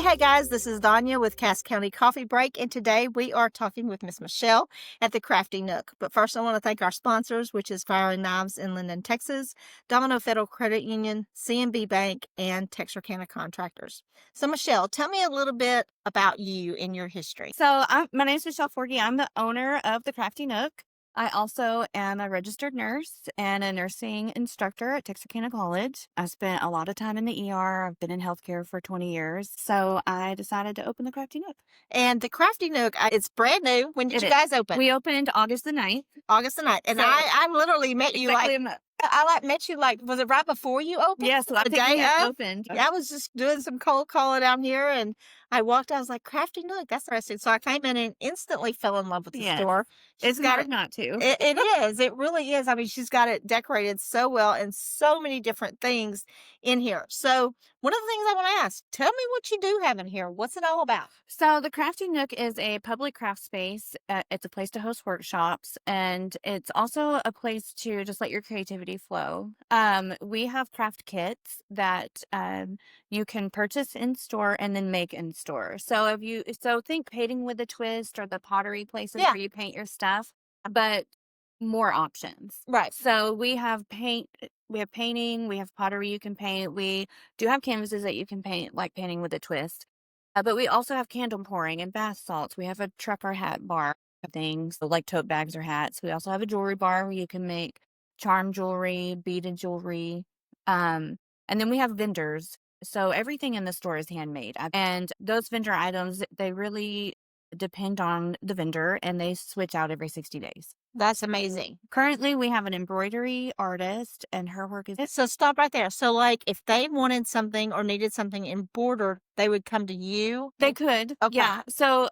Hey guys, this is Donya with Cass County Coffee Break, and today we are talking with Miss Michelle at the Crafty Nook. But first, I want to thank our sponsors, which is Fire and Knives in Linden, Texas, Domino Federal Credit Union, CNB Bank, and Texarkana Contractors. So, Michelle, tell me a little bit about you and your history. My name is Michelle Forgy. I'm the owner of the Crafty Nook. I also am a registered nurse and a nursing instructor at Texarkana College. I spent a lot of time in the ER. I've been in healthcare for 20 years. So I decided to open the Crafty Nook. And the Crafty Nook, it's brand new. When did you guys open? We opened August the 9th. August the 9th. And So- I literally met you met you was it right before you opened? Yes, the day it of? opened. Yeah, I was just doing some cold calling down here, and I walked. I was like, "Crafty Nook, that's interesting." So I came in and instantly fell in love with the Yes. store. It's got hard not to. It is. It really is. I mean, she's got it decorated so well and so many different things in here. So one of the things I want to ask, tell me what you do have in here. What's it all about? So the Crafty Nook is a public craft space. It's a place to host workshops, and it's also a place to just let your creativity flow. We have craft kits that you can purchase in store and then make in store. So think painting with a twist or the pottery places where you paint your stuff, but more options. Right. So we have painting, we have pottery you can paint. We do have canvases that you can paint, like painting with a twist. But we also have candle pouring and bath salts. We have a trucker hat bar, things like tote bags or hats. We also have a jewelry bar where you can make charm jewelry, beaded jewelry. And then we have vendors. So everything in the store is handmade. And those vendor items, they really depend on the vendor, and they switch out every 60 days. That's amazing. Currently, we have an embroidery artist, and her work is... So stop right there. So, like, if they wanted something or needed something embroidered, they would come to you? They could. Okay. Yeah. So,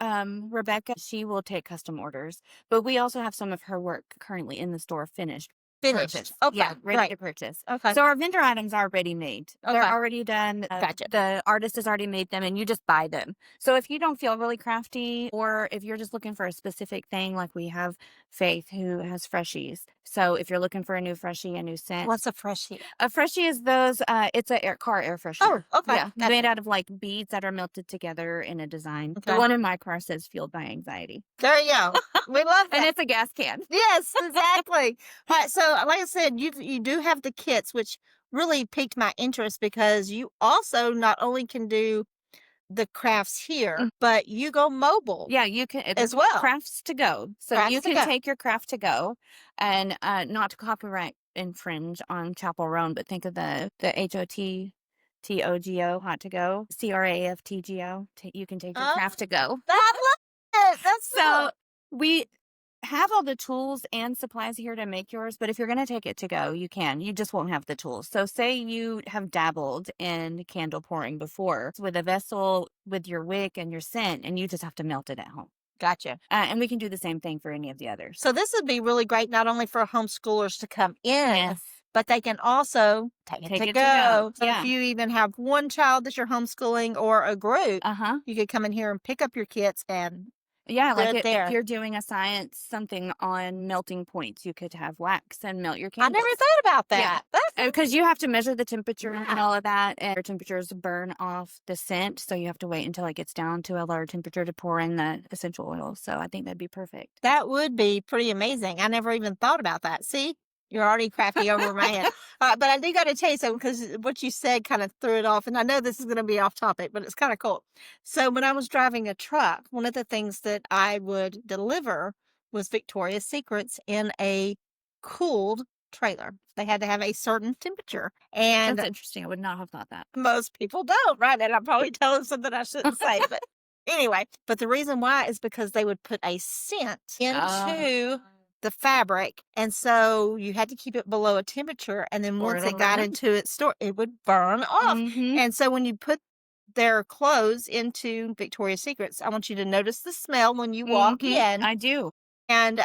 Rebecca, she will take custom orders. But we also have some of her work currently in the store finished. Finished. Okay. Yeah, ready to purchase. Okay. So our vendor items are ready made. Okay. They're already done. Gotcha. The artist has already made them, and you just buy them. So if you don't feel really crafty, or if you're just looking for a specific thing, like we have Faith who has freshies. So if you're looking for a new freshie, a new scent. What's a freshie? A freshie is those, it's a car air freshener. Oh, okay. Yeah, made out of like beads that are melted together in a design. Okay. The one in my car says fueled by anxiety. There you go. We love that. And it's a gas can. Yes, exactly. All right, so like I said, you do have the kits, which really piqued my interest because you also not only can do the crafts here, but you go mobile. Yeah, you can as well. Crafts to go. So Crafts you to can go. take your craft to go, and not to copyright infringe on Chapel Roan, but think of the HOTTOGO, hot to go, CRAFTGO. You can take your craft to go. I love it. That's So we have all the tools and supplies here to make yours, but if you're going to take it to go, you can. You just won't have the tools. So say you have dabbled in candle pouring before with a vessel with your wick and your scent, and you just have to melt it at home. Gotcha. And we can do the same thing for any of the others. So this would be really great, not only for homeschoolers to come in, Yes. but they can also take it to go. So Yeah. if you even have one child that you're homeschooling or a group, you could come in here and pick up your kits and Yeah, like if you're doing a science something on melting points, you could have wax and melt your candles. I never thought about that. Yeah. Because you have to measure the temperature and all of that, and your temperatures burn off the scent, so you have to wait until it gets down to a lower temperature to pour in the essential oil. So I think that'd be perfect. That would be pretty amazing. I never even thought about that. See? You're already crafty over my head. But I do got to tell you something, because what you said kind of threw it off. And I know this is going to be off topic, but it's kind of cool. So when I was driving a truck, one of the things that I would deliver was Victoria's Secrets in a cooled trailer. They had to have a certain temperature. And That's interesting. I would not have thought that. most people don't, right? And I'm probably telling something I shouldn't say. But anyway, but the reason why is because they would put a scent into the fabric, and so you had to keep it below a temperature, and then once it got into its store, it would burn off. And so when you put their clothes into Victoria's Secrets, I want you to notice the smell when you walk in. I do. And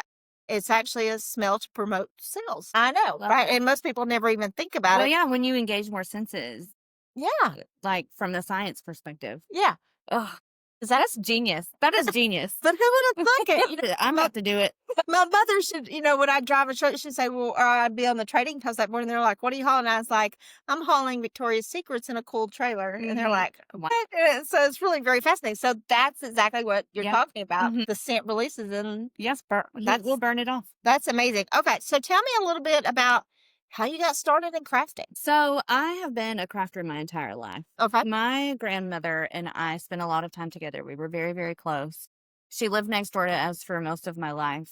it's actually a smell to promote sales. I know, Love right? it. And most people never even think about Well, it. yeah, when you engage more senses, Yeah, like from the science perspective. yeah. Ugh. That's genius. That is genius. But who would have thunk it? You know, I'm about to do it. my mother should, when I drive a truck, she'd say, well, I'd be on the trading post that morning. They're like, what are you hauling? I was like, I'm hauling Victoria's Secrets in a cool trailer. And they're like, Wow. what? And so it's really very fascinating. So that's exactly what you're Yep. talking about. Mhm. The scent releases, and Yes, we'll burn it off. that's amazing. Okay, so tell me a little bit about how you got started in crafting. So I have been a crafter my entire life. Okay. My grandmother and I spent a lot of time together. We were very, very close. She lived next door to us for most of my life.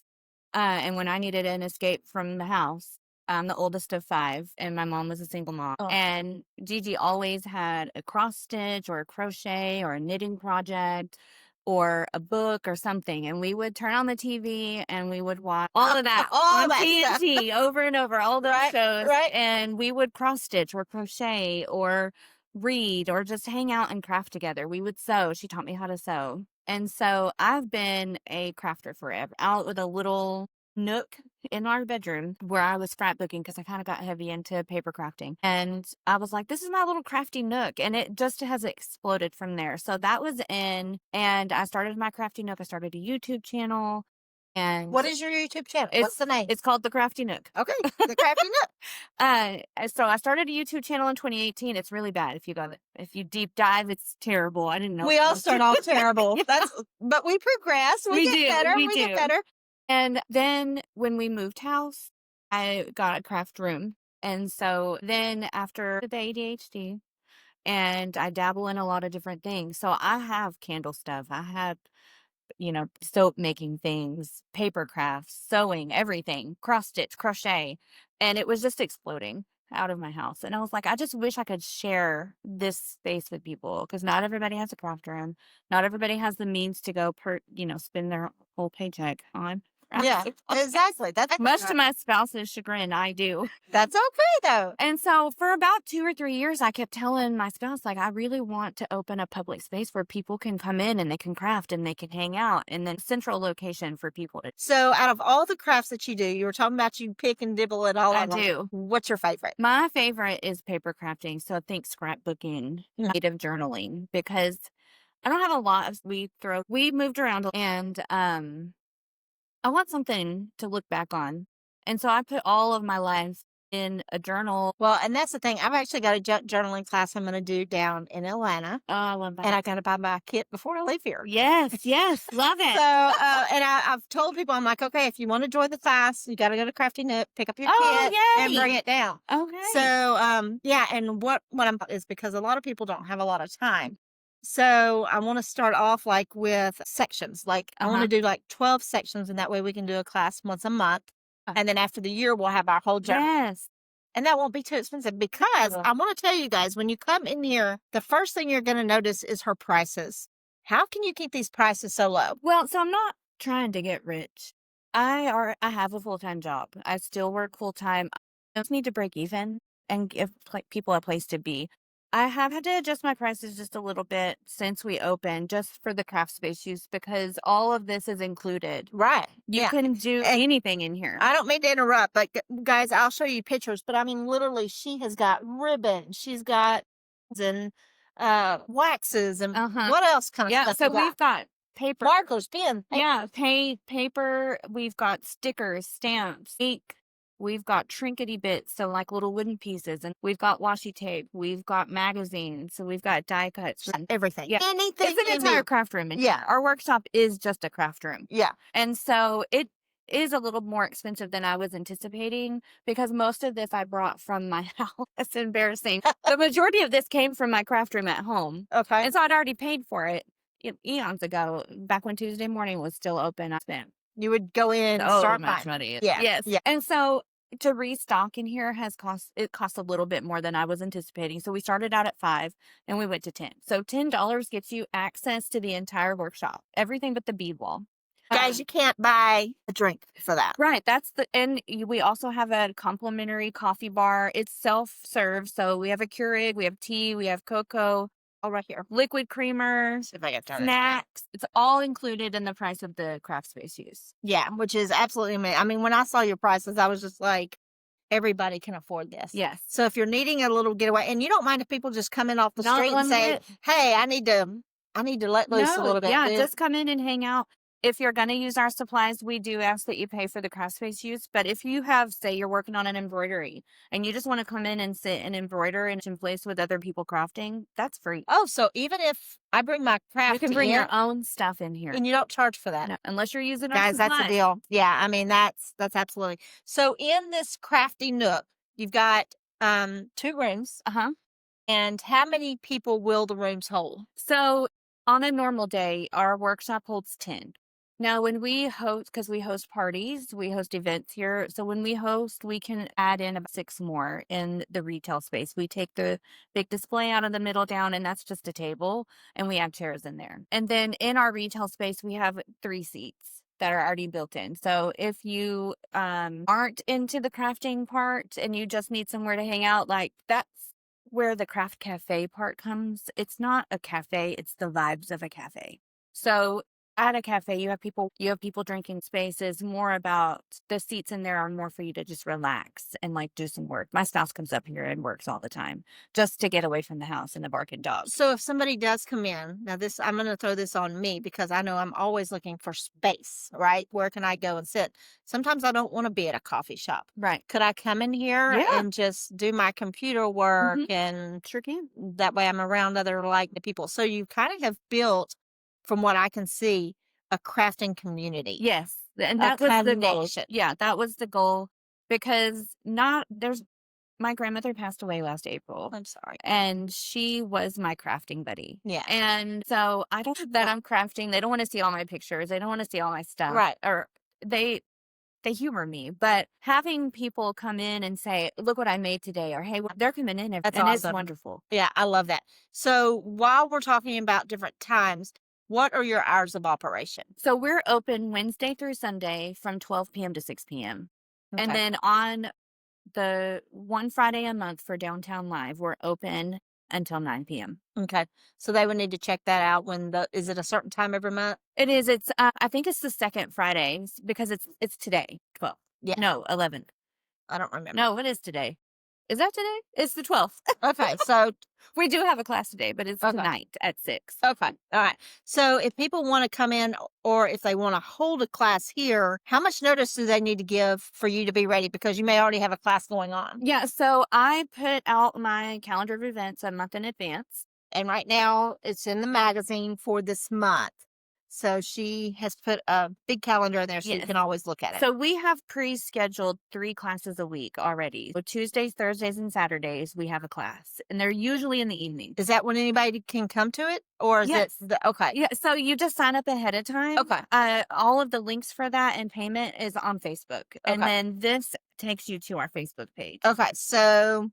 And when I needed an escape from the house, I'm the oldest of 5, and my mom was a single mom. Oh. And Gigi always had a cross stitch or a crochet or a knitting project or a book or something. And we would turn on the TV and we would watch all of that All on that stuff. TNT over and over, all those shows. Right. And we would cross stitch or crochet or read or just hang out and craft together. We would sew. She taught me how to sew. And so I've been a crafter forever, out with a little nook in our bedroom where I was scrapbooking because I kind of got heavy into paper crafting. And I was like, this is my little crafty nook. And it just has exploded from there. So that was and I started my crafty nook. I started a YouTube channel. And What is your YouTube channel? What's the name? It's called The Crafty Nook. Okay, The Crafty Nook. So I started a YouTube channel in 2018. It's really bad. If you deep dive, it's terrible. I didn't know. We all start off terrible. But we progress. We get better. We get better. And then when we moved house, I got a craft room. And so then after the ADHD, and I dabble in a lot of different things. So I have candle stuff. I have, soap making things, paper crafts, sewing, everything, cross stitch, crochet. And it was just exploding out of my house. And I was like, I just wish I could share this space with people because not everybody has a craft room. Not everybody has the means to go spend their whole paycheck on. Yeah, exactly. That's much to my spouse's chagrin. I do. That's okay though. And so for about 2 or 3 years, I kept telling my spouse, like, I really want to open a public space where people can come in and they can craft and they can hang out, and then central location for people. So out of all the crafts that you do, you were talking about you pick and dibble at all I of them. do. What's your favorite? My favorite is paper crafting. So I think scrapbooking, native journaling, because I don't have a lot of, we moved around and, I want something to look back on. And so I put all of my life in a journal. Well, and that's the thing. I've actually got a journaling class I'm going to do down in Atlanta. Oh, I love that. And I got to buy my kit before I leave here. Yes, love it. So, and I've told people, I'm like, okay, if you want to join the class, you got to go to Crafty Nook, pick up your kit, and bring it down. Okay. So, yeah, and what I'm is because a lot of people don't have a lot of time. So I want to start off like with sections. Like I want to do like 12 sections, and that way we can do a class once a month. And then after the year, we'll have our whole journal. Yes. And that won't be too expensive because I want to tell you guys, when you come in here, the first thing you're going to notice is her prices. How can you keep these prices so low? Well, so I'm not trying to get rich. I have a full-time job. I still work full-time. I just need to break even and give people a place to be. I have had to adjust my prices just a little bit since we opened, just for the craft space use, because all of this is included. Right. You can do anything in here. I don't mean to interrupt, but guys, I'll show you pictures. But I mean, literally, she has got ribbon. She's got and waxes and what else kind of stuff? So we've got paper, markers, pens. Yeah, paper. We've got stickers, stamps, ink. We've got trinkety bits, so like little wooden pieces, and we've got washi tape. We've got magazines, so we've got die cuts, everything. Yeah, anything. It's an entire craft room. Yeah, our workshop is just a craft room. Yeah, and so it is a little more expensive than I was anticipating because most of this I brought from my house. It's embarrassing. The majority of this came from my craft room at home. Okay, and so I'd already paid for it eons ago, back when Tuesday morning was still open. I spent. You would go in and start much money. Yeah. Yes. Yeah. And so to restock in here cost a little bit more than I was anticipating. So we started out at $5 and we went to $10. So $10 gets you access to the entire workshop, everything but the bead wall. Guys, you can't buy a drink for that. Right. And we also have a complimentary coffee bar. It's self-serve. So we have a Keurig, we have tea, we have cocoa. All right here. Liquid creamer, if I get snacks. It's all included in the price of the craft space use. Yeah, which is absolutely amazing. I mean, when I saw your prices, I was just like, everybody can afford this. Yes. So if you're needing a little getaway, and you don't mind if people just come in off the street and say, hey, I need to I need to let loose a No, little bit. yeah, just come in and hang out. If you're gonna use our supplies, we do ask that you pay for the craft space use, but if you have, say, you're working on an embroidery and you just wanna come in and sit and embroider in place with other people crafting, that's free. Oh, so even if I bring my You craft can bring in your own stuff in here. and you don't charge for that. No, unless you're using our Guys, that's a supplies. deal. Yeah, I mean that's absolutely. So in this crafty nook, you've got 2 rooms. Uh-huh. And how many people will the rooms hold? So on a normal day, our workshop holds 10. Now, when we host, because we host parties, we host events here. So when we host, we can add in about 6 more in the retail space. We take the big display out of the middle down, and that's just a table, and we add chairs in there. And then in our retail space, we have 3 seats that are already built in. So if you aren't into the crafting part and you just need somewhere to hang out, like that's where the craft cafe part comes. It's not a cafe, it's the vibes of a cafe. So at a cafe, you have people drinking spaces, more about the seats in there are more for you to just relax and like do some work. My spouse comes up here and works all the time just to get away from the house and the barking dog. So if somebody does come in, now this I'm going to throw this on me because I know I'm always looking for space, right? Where can I go and sit? Sometimes I don't want to be at a coffee shop. Right. Could I come in here Yeah. and just do my computer work Mhm. and Sure can. that way I'm around other like the people. So you kind of have built, from what I can see, a crafting community. Yes. And A that was the goal. connection. Yeah, that was the goal because not there's my grandmother passed away last April. I'm sorry. And she was my crafting buddy. Yeah. And so I don't that I'm crafting. They don't want to see all my pictures. They don't want to see all my stuff. Right. Or they humor me. But having people come in and say, "Look what I made today," or "Hey, they're coming in," That's and it's awesome. wonderful. Yeah, I love that. So while we're talking about different times, what are your hours of operation? So we're open Wednesday through Sunday from 12 p.m. to 6 p.m. And Okay. then on the one Friday a month for Downtown Live, we're open until 9 p.m. Okay. So they would need to check that out is it a certain time every month? It is. It's. I think it's the second Fridays because it's today. 12. Yeah. No, 11. I don't remember. No, what is today? Is that today? It's the 12th. Okay. So We do have a class today, but it's Okay. tonight at 6. okay. All right. So if people want to come in or if they want to hold a class here, how much notice do they need to give for you to be ready? Because you may already have a class going on. Yeah. So I put out my calendar of events a month in advance. And right now it's in the magazine for this month. So she has put a big calendar in there so you Yes. can always look at it. So we have pre-scheduled 3 classes a week already. So Tuesdays, Thursdays, and Saturdays we have a class, and they're usually in the evening. Is that when anybody can come to it? Or is Yes. it okay. Yeah, so you just sign up ahead of time. Okay. All of the links for that and payment is on Facebook. And Okay. then this takes you to our Facebook page. Okay, so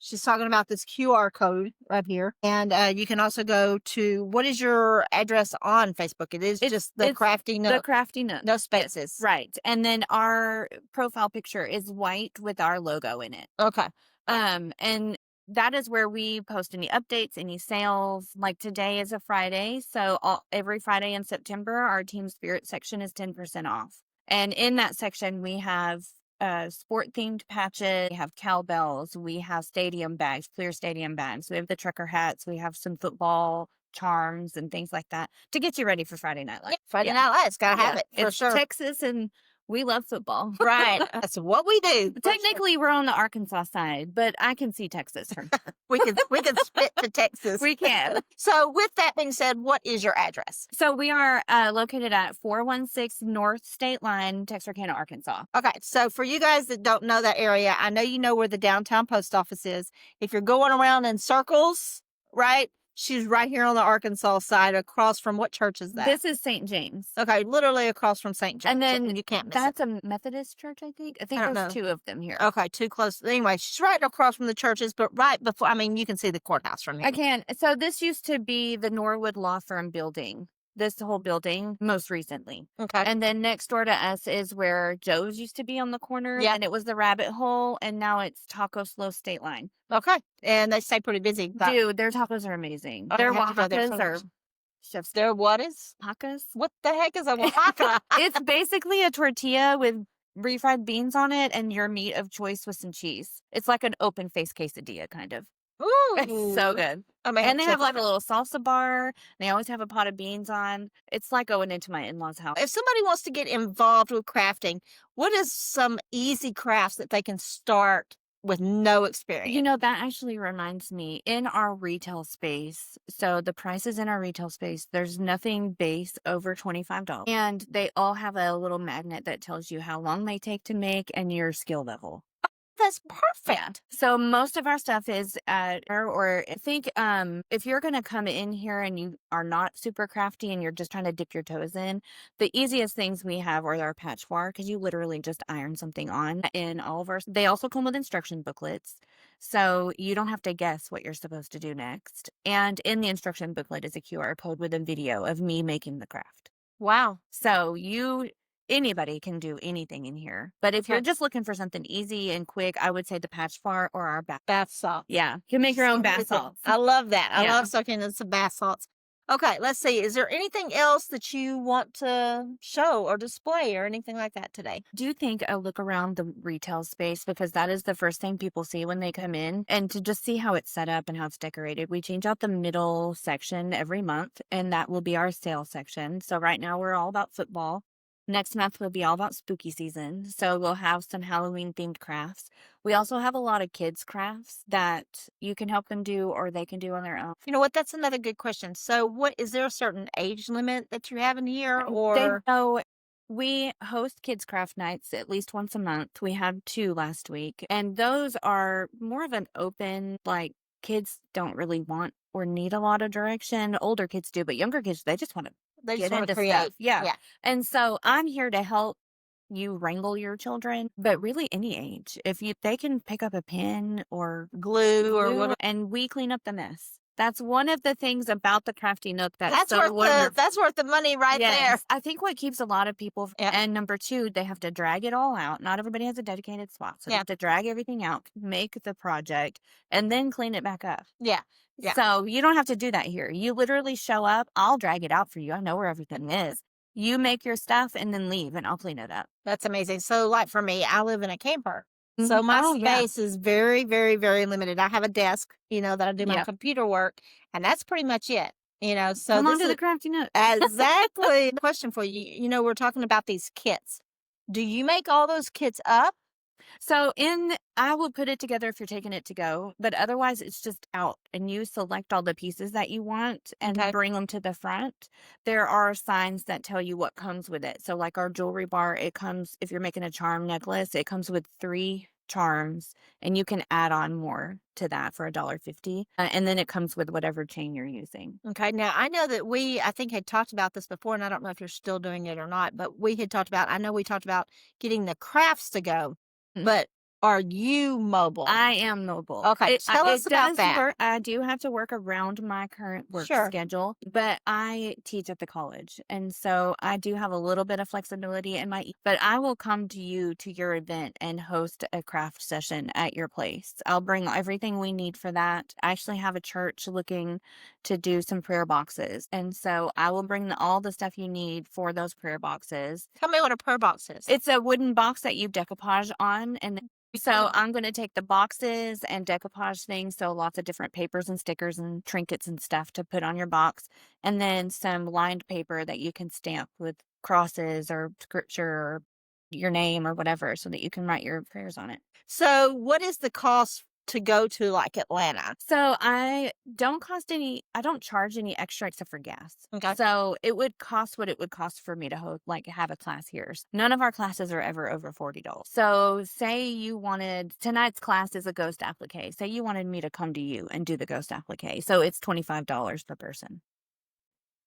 she's talking about this QR code right here. And you can also go to what is your address on Facebook? It is just the it's Crafty The Nook. Crafty Nook. No Yes, spaces. right. And then our profile picture is white with our logo in it. Okay. And that is where we post any updates, any sales. Like today is a Friday. So every Friday in September, our Team Spirit section is 10% off. And in that section, we have sport themed patches, we have cowbells, we have stadium bags, clear stadium bags. We have the trucker hats, we have some football charms and things like that to get you ready for Friday Night Yeah, Lights. Friday Yeah. Night Lights, gotta have Yeah. it for It's sure. Texas and we love football. Right. That's what we do. for sure. Technically, we're on the Arkansas side, but I can see Texas from We can spit to Texas. we can. So with that being said, what is your address? So we are located at 416 North State Line, Texarkana, Arkansas. Okay, so for you guys that don't know that area, I know you know where the downtown post office is. If you're going around in circles, right? She's right here on the Arkansas side, across from what church is that? This is St. James. Okay, literally across from St. James. And then you can't miss it. That's a Methodist church, I think. I think I don't there's know. 2 of them here. Okay, too close. Anyway, she's right across from the churches, but right before, I mean, you can see the courthouse from here. I can. So this used to be the Norwood Law Firm building. This whole building, most recently. Okay. And then next door to us is where Joe's used to be on the corner. Yeah. And it was the Rabbit Hole. And now it's Taco Slow State Line. Okay. And they stay pretty busy. But Dude, their tacos are amazing. I Their have to go there Oaxacas so are much. chef's Their what is? tacos. What the heck is a Oaxaca? It's basically a tortilla with refried beans on it and your meat of choice with some cheese. It's like an open face quesadilla, kind of. It's so Ooh. good. I may have And to they check have like that. a little salsa bar. They always have a pot of beans on. It's like going into my in-laws' house. If somebody wants to get involved with crafting, what is some easy crafts that they can start with no experience? You know, that actually reminds me, in our retail space, so the prices in our retail space, there's nothing base over $25. And they all have a little magnet that tells you how long they take to make and your skill level. That's Yeah. perfect. So most of our stuff is or I think if you're gonna come in here and you are not super crafty and you're just trying to dip your toes in, the easiest things we have are our patch bar because you literally just iron something on in all of our they also come with instruction booklets. So you don't have to guess what you're supposed to do next. And in the instruction booklet is a QR code with a video of me making the craft. Wow. So anybody can do anything in here. But if you're Okay. just looking for something easy and quick, I would say the patch bar or our bath. Bath salts. Yeah, you can make your own bath salts. I love that. I Yeah. love soaking in some bath salts. Okay, let's see. Is there anything else that you want to show or display or anything like that today? Do you think a look around the retail space because that is the first thing people see when they come in and to just see how it's set up and how it's decorated. We change out the middle section every month and that will be our sale section. So right now we're all about football. Next month will be all about spooky season. So we'll have some Halloween themed crafts. We also have a lot of kids crafts that you can help them do or they can do on their own. You know what? That's another good question. So, what is there a certain age limit that you have in here, They or know we host kids craft nights at least once a month. We had 2 last week, and those are more of an open, like kids don't really want or need a lot of direction. Older kids do, but younger kids, they just want to they just get want to into create? stuff. Yeah. Yeah, And so I'm here to help you wrangle your children, but really any age. If they can pick up a pen or glue or glue, whatever. and we clean up the mess. That's one of the things about the Crafty Nook that's That's so worth the wonderful. that's worth the money right there. Yes. I think what keeps a lot of people Yeah, and number 2, they have to drag it all out. Not everybody has a dedicated spot. So they yeah, have to drag everything out, make the project, and then clean it back up. yeah, yeah. So you don't have to do that here. You literally show up, I'll drag it out for you. I know where everything is. You make your stuff and then leave and I'll clean it up. That's amazing. So, like for me, I live in a camper. So my Oh yeah. space is very, very, very limited. I have a desk, that I do my Yeah. computer work, and that's pretty much it. So Come on this to is the Crafty Nook. exactly the question for you. We're talking about these kits. Do you make all those kits up? So I will put it together if you're taking it to go, but otherwise it's just out and you select all the pieces that you want and Okay. bring them to the front. There are signs that tell you what comes with it. So like our jewelry bar, it comes, if you're making a charm necklace, it comes with 3 charms and you can add on more to that for $1.50. And then it comes with whatever chain you're using. Okay. Now I know that I think, had talked about this before, and I don't know if you're still doing it or not, but I know we talked about getting the crafts to go, Mm. but are you mobile? I am mobile. Okay, tell us about does that. work. I do have to work around my current work Sure. schedule, but I teach at the college. And so I do have a little bit of flexibility in but I will come to you to your event and host a craft session at your place. I'll bring everything we need for that. I actually have a church looking to do some prayer boxes. And so I will bring all the stuff you need for those prayer boxes. Tell me what a prayer box is. It's a wooden box that you decoupage on and so I'm going to take the boxes and decoupage things. So lots of different papers and stickers and trinkets and stuff to put on your box. And then some lined paper that you can stamp with crosses or scripture or your name or whatever so that you can write your prayers on it. So what is the cost to go to like Atlanta? So I don't charge any extra except for gas. Okay. So it would cost what it would cost for me to have a class here. None of our classes are ever over $40. So say tonight's class is a ghost applique. Say you wanted me to come to you and do the ghost applique. So it's $25 per person.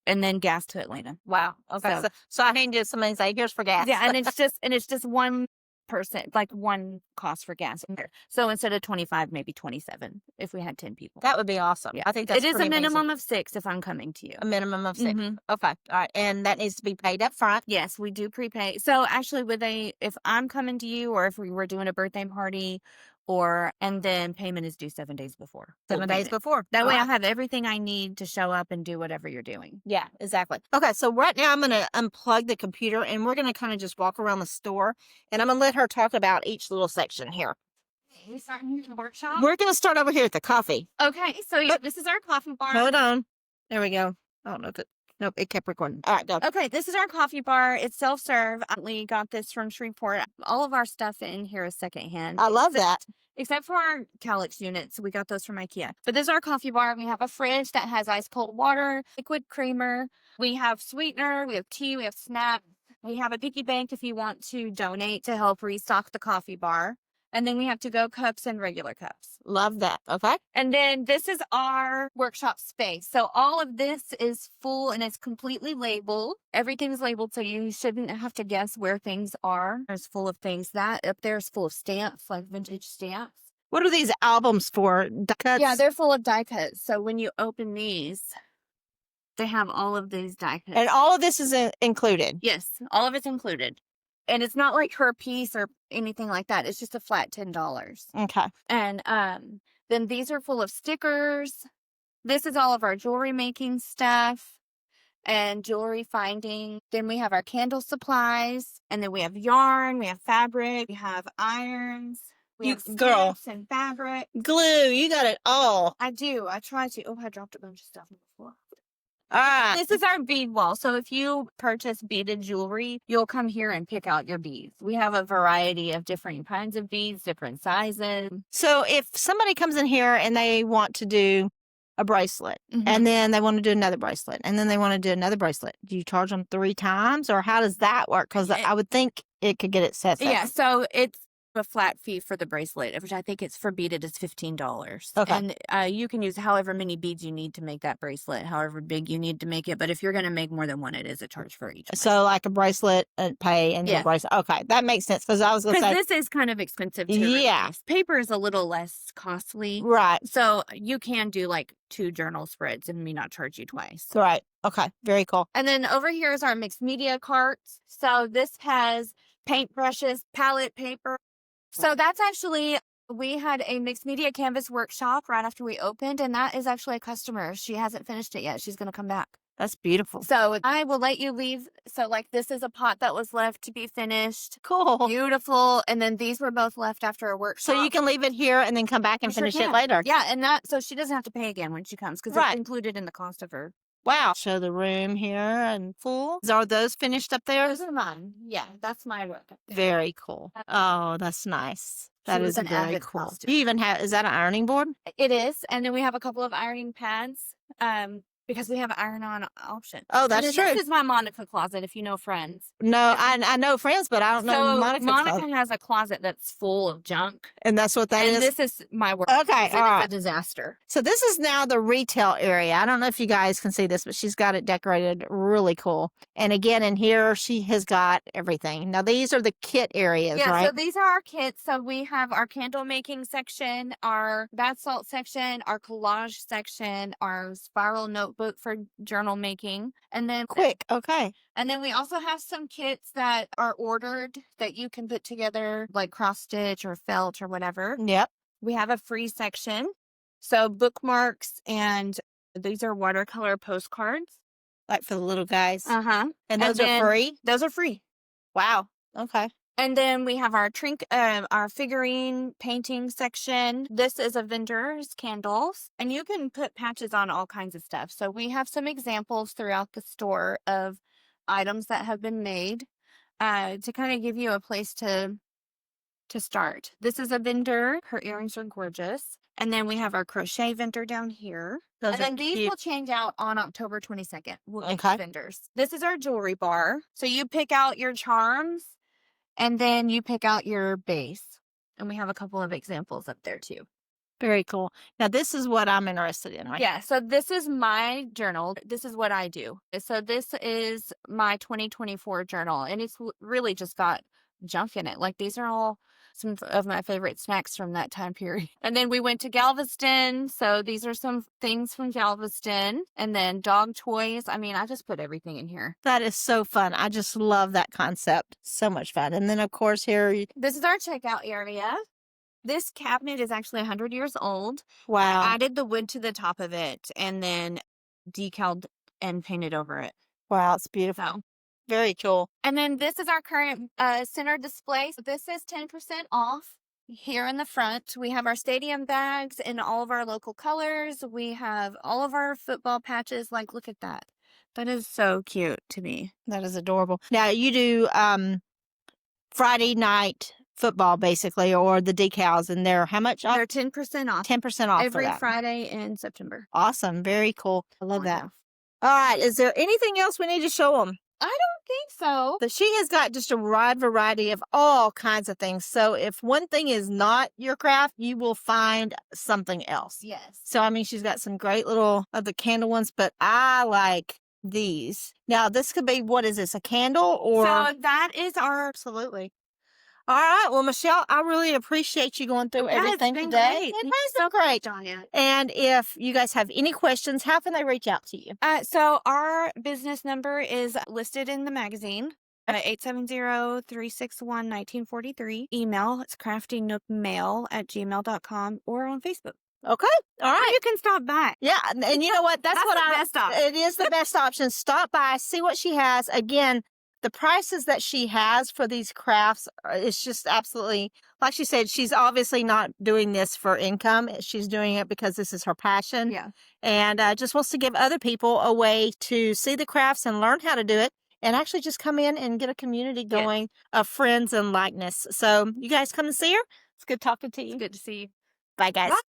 And then gas to Atlanta. Wow. Okay. So I can just somebody say, here's for gas. Yeah, and it's just one person, like one cost for gas. So instead of 25, maybe 27 if we had 10 people. That would be awesome. Yeah. I think that's it is a pretty minimum amazing. of 6 if I'm coming to you. A minimum of 6. Mhm. Okay. All right. And that needs to be paid up front. Yes, we do prepay. So actually if I'm coming to you or if we were doing a birthday party and then payment is due 7 days before. 7 days before. That All way I right. have everything I need to show up and do whatever you're doing. Yeah, exactly. Okay, so right now I'm going to unplug the computer and we're going to kind of just walk around the store, and I'm going to let her talk about each little section here. We start in the workshop. We're going to start over here at the coffee. Okay, so yeah, this is our coffee bar. Hold on. There we go. I don't know if it. Nope, it kept recording. All right, go. Okay, this is our coffee bar. It's self-serve. We got this from Shreveport. All of our stuff in here is secondhand. I love that. Except for our Calyx units. We got those from IKEA. But this is our coffee bar. We have a fridge that has ice cold water, liquid creamer. We have sweetener. We have tea. We have snap. We have a piggy bank if you want to donate to help restock the coffee bar. And then we have to-go cups and regular cups. Love that. Okay. And then this is our workshop space. So all of this is full and it's completely labeled. Everything's labeled, so you shouldn't have to guess where things are. It's full of things. That up there is full of stamps, like vintage stamps. What are these albums for? Die cuts? Yeah, they're full of die cuts. So when you open these, they have all of these die cuts. And all of this is included? Yes, all of it's included. And it's not like her piece or anything like that. It's just a flat $10. Okay. And then these are full of stickers. This is all of our jewelry making stuff and jewelry finding. Then we have our candle supplies. And then we have yarn. We have fabric. We have irons. We have girl. stamps and fabric. Glue. You got it all. I do. I try to. Oh, I dropped a bunch of stuff on the floor. All right. This is our bead wall. So if you purchase beaded jewelry, you'll come here and pick out your beads. We have a variety of different kinds of beads, different sizes. So if somebody comes in here and they want to do a bracelet, and then they want to do another bracelet, and then they want to do another bracelet, do you charge them 3 times, or how does that work? Because I would think it could get excessive. Yeah, so it's a flat fee for the bracelet, which I think it's for beaded is $15. Okay. And you can use however many beads you need to make that bracelet, however big you need to make it. But if you're going to make more than one, it is a charge for each. So like a bracelet and pay and then a bracelet. Okay, that makes sense because I was going to say this is kind of expensive too. Yeah. Paper is a little less costly. Right. So you can do like 2 journal spreads and me not charge you twice. Right. Okay. Very cool. And then over here is our mixed media carts. So this has paintbrushes, palette paper. So that's actually, we had a mixed media canvas workshop right after we opened, and that is actually a customer. She hasn't finished it yet. She's going to come back. That's beautiful. So I will let you leave. So like this is a pot that was left to be finished. Cool. Beautiful. And then these were both left after a workshop. So you can leave it here and then come back and finish it later. Yeah. And that, so she doesn't have to pay again when she comes because it's included in the cost of her. Wow. Show the room here and full. Are those finished up there? Those are mine. Yeah. That's my work up there. Very cool. Oh, that's nice. That is very cool. Customer. You even have, is that an ironing board? It is. And then we have a couple of ironing pads. Because we have an iron-on option. Oh, that's true. This is my Monica closet, if you know Friends. No, I know Friends, but I don't know Monica's Monica closet. has a closet that's full of junk. And that's what that is? And this is my work. Okay, all right. It's a disaster. So this is now the retail area. I don't know if you guys can see this, but she's got it decorated really cool. And again, in here, she has got everything. Now, these are the kit areas, right? Yeah, so these are our kits. So we have our candle making section, our bath salt section, our collage section, our spiral notebook for journal making. And then Okay. And then we also have some kits that are ordered that you can put together like cross stitch or felt or whatever. Yep. We have a free section. So bookmarks, and these are watercolor postcards. Like for the little guys. Uh-huh. And those are free? Those are free. Wow. Okay. And then we have our our figurine painting section. This is a vendor's candles, and you can put patches on all kinds of stuff. So we have some examples throughout the store of items that have been made to kind of give you a place to start. This is a vendor. Her earrings are gorgeous. And then we have our crochet vendor down here. And then these will change out on October 22nd. We'll get vendors. This is our jewelry bar. So you pick out your charms, and then you pick out your base. And we have a couple of examples up there too. Very cool. Now, this is what I'm interested in, right? Yeah. So this is my journal. This is what I do. So this is my 2024 journal. And it's really just got junk in it. Like these are all some of my favorite snacks from that time period. And then we went to Galveston. So these are some things from Galveston. And then dog toys. I mean, I just put everything in here. That is so fun. I just love that concept. So much fun. And then, of course, here. This is our checkout area. This cabinet is actually 100 years old. Wow. I added the wood to the top of it and then decaled and painted over it. Wow, it's beautiful. So. Very cool. And then this is our current center display. So this is 10% off. Here in the front, we have our stadium bags in all of our local colors. We have all of our football patches. Like, look at that. That is so cute to me. That is adorable. Now you do Friday night football basically, or the decals, and they're how much off? They're 10% off 10% off for every that. Friday in September. Awesome. Very cool. I love that. Yeah. All right. Is there anything else we need to show them? I don't think so. That she has got just a wide variety of all kinds of things. So if one thing is not your craft, you will find something else. Yes. So, I mean, she's got some great little of the candle ones, but I like these. Now, this could be, what is this, a candle or? So that is our. Absolutely. All right. Well, Michelle, I really appreciate you going through Yeah, it's everything been today. great. It Thank has you been great. Donya. And if you guys have any questions, how can they reach out to you? So our business number is listed in the magazine. 870-361-1943. Email, it's craftynookmail@gmail.com, or on Facebook. Okay. All Or right. you can stop by. Yeah. And you know what? That's what the best option. It is the best option. Stop by, see what she has. Again, the prices that she has for these crafts, it's just absolutely, like she said, she's obviously not doing this for income. She's doing it because this is her passion. Yeah. And just wants to give other people a way to see the crafts and learn how to do it, and actually just come in and get a community going of friends and likeness. So you guys come and see her. It's good talking to you. It's good to see you. Bye, guys. Bye.